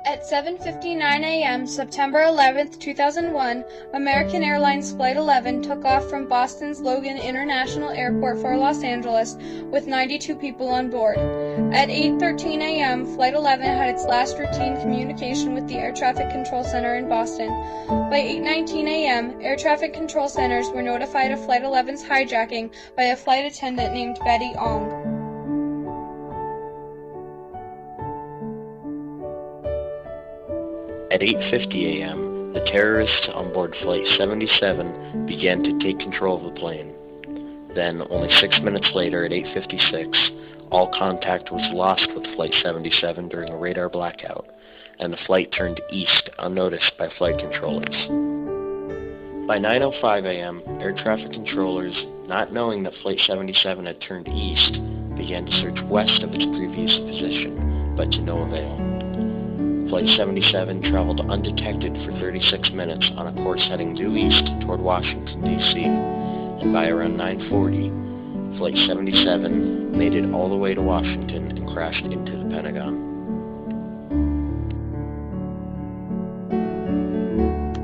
At 7:59 a.m. September 11, 2001, American Airlines Flight 11 took off from Boston's Logan International Airport for Los Angeles with 92 people on board. At 8:13 a.m., Flight 11 had its last routine communication with the Air Traffic Control Center in Boston. By 8:19 a.m., Air Traffic Control Centers were notified of Flight 11's hijacking by a flight attendant named Betty Ong. At 8:50 a.m., the terrorists on board Flight 77 began to take control of the plane. Then, only 6 minutes later, at 8:56, all contact was lost with Flight 77 during a radar blackout, and the flight turned east unnoticed by flight controllers. By 9:05 a.m., air traffic controllers, not knowing that Flight 77 had turned east, began to search west of its previous position, but to no avail. Flight 77 traveled undetected for 36 minutes on a course heading due east toward Washington, D.C., and by around 9:40, Flight 77 made it all the way to Washington and crashed into the Pentagon.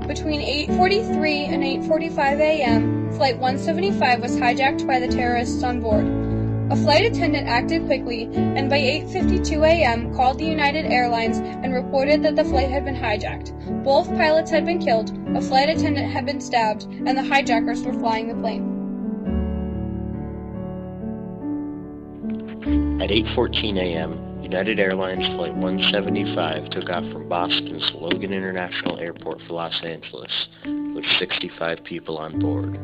Between 8:43 and 8:45 a.m., Flight 175 was hijacked by the terrorists on board. A flight attendant acted quickly, and by 8:52 a.m. called the United Airlines and reported that the flight had been hijacked. Both pilots had been killed, a flight attendant had been stabbed, and the hijackers were flying the plane. At 8:14 a.m., United Airlines Flight 175 took off from Boston's Logan International Airport for Los Angeles with 65 people on board.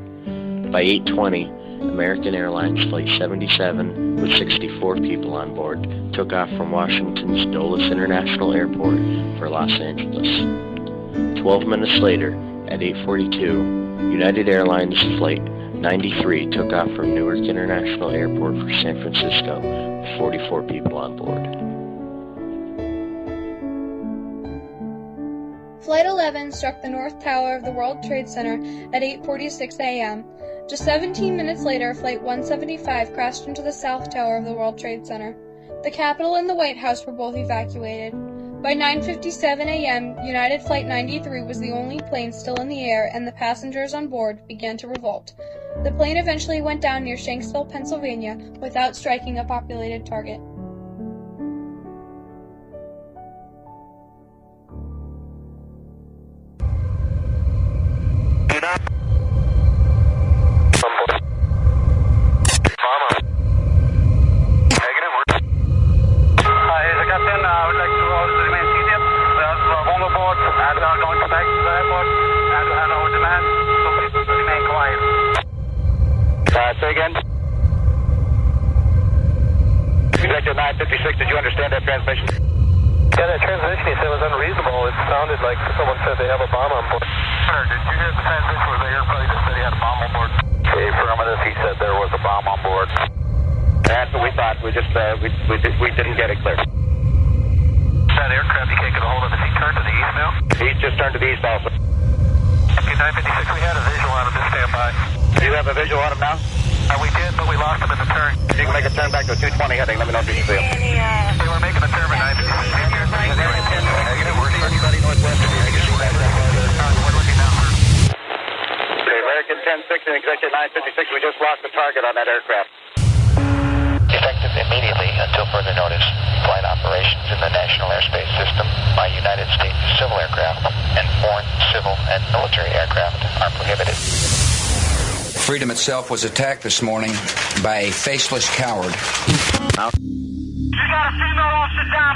By 8:20, American Airlines Flight 77, with 64 people on board, took off from Washington's Dulles International Airport for Los Angeles. 12 minutes later, at 8:42, United Airlines Flight 93 took off from Newark International Airport for San Francisco with 44 people on board. Flight 11 struck the North Tower of the World Trade Center at 8:46 a.m. Just 17 minutes later, Flight 175 crashed into the South Tower of the World Trade Center. The Capitol and the White House were both evacuated. By 9:57 a.m., United Flight 93 was the only plane still in the air, and the passengers on board began to revolt. The plane eventually went down near Shanksville, Pennsylvania, without striking a populated target. Say again. Executive 956, did you understand that transmission? Yeah, that transmission he said was unreasonable. It sounded like someone said they have a bomb on board. Sir, did you hear the transmission where the airplane that said he had a bomb on board? Affirmative, he said there was a bomb on board. That's what we thought. We just, we didn't get it clear. That aircraft you can't get a hold of, has he turned to the east now? He's just turned to the east also. Okay, 956, we had a visual on him, just stand by. Do you have a visual on him now? We did, but we lost him in the turn. You can make a turn back to a 220 heading. Let me know if you can see him. They were making a turn at 956. Anybody northwest of you, you can see that. We're looking now, sir. Okay, American 10-6 and Executive 956, we just lost the target on that aircraft. Effective immediately until further notice, flight operations in the national airspace system by United States civil aircraft and foreign civil and military aircraft are prohibited. Freedom itself was attacked this morning by a faceless coward. You got a female officer down.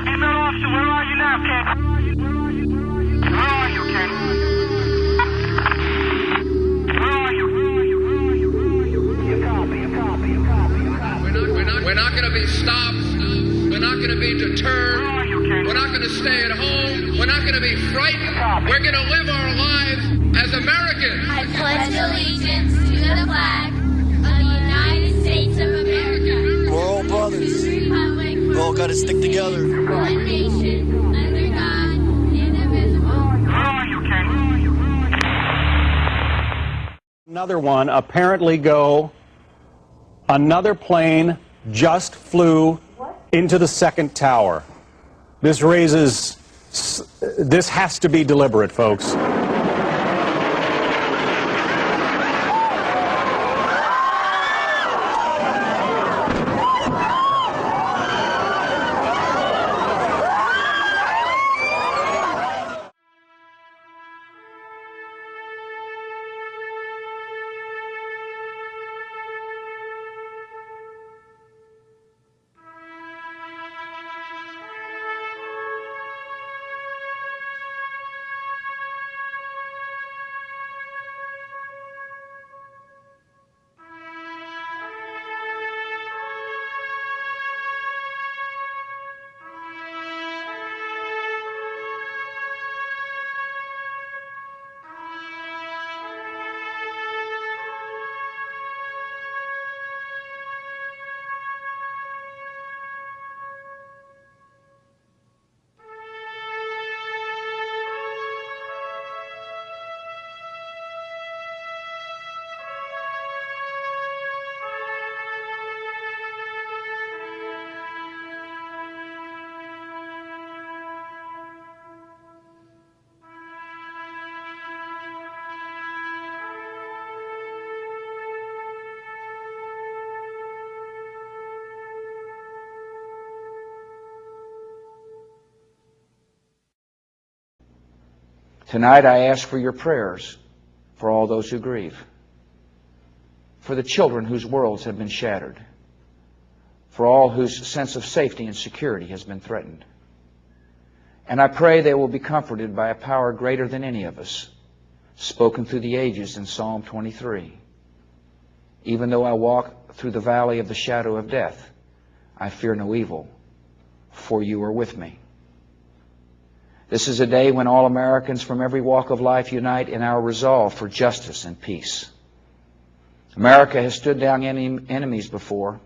Female officer, where are you now, King? Where are you, King? Where are you? You copy. We're not going to be stopped. We're not going to be deterred. We're not going to stay at home. We're not going to be frightened. We're going to live our lives as Americans. I pledge allegiance to the flag of the United States of America. We're all brothers. We all got to stick together. One nation, under God, indivisible. Where are you, King? Another one apparently go. Another plane just flew into the second tower. This has to be deliberate, folks. Tonight I ask for your prayers for all those who grieve, for the children whose worlds have been shattered, for all whose sense of safety and security has been threatened. And I pray they will be comforted by a power greater than any of us, spoken through the ages in Psalm 23. Even though I walk through the valley of the shadow of death, I fear no evil, for you are with me. This is a day when all Americans from every walk of life unite in our resolve for justice and peace. America has stood down enemies before,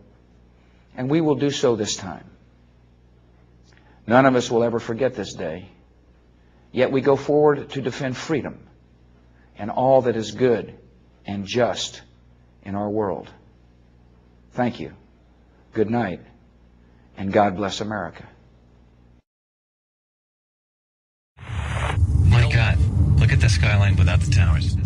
and we will do so this time. None of us will ever forget this day, yet we go forward to defend freedom and all that is good and just in our world. Thank you. Good night, and God bless America. My God, look at the skyline without the towers.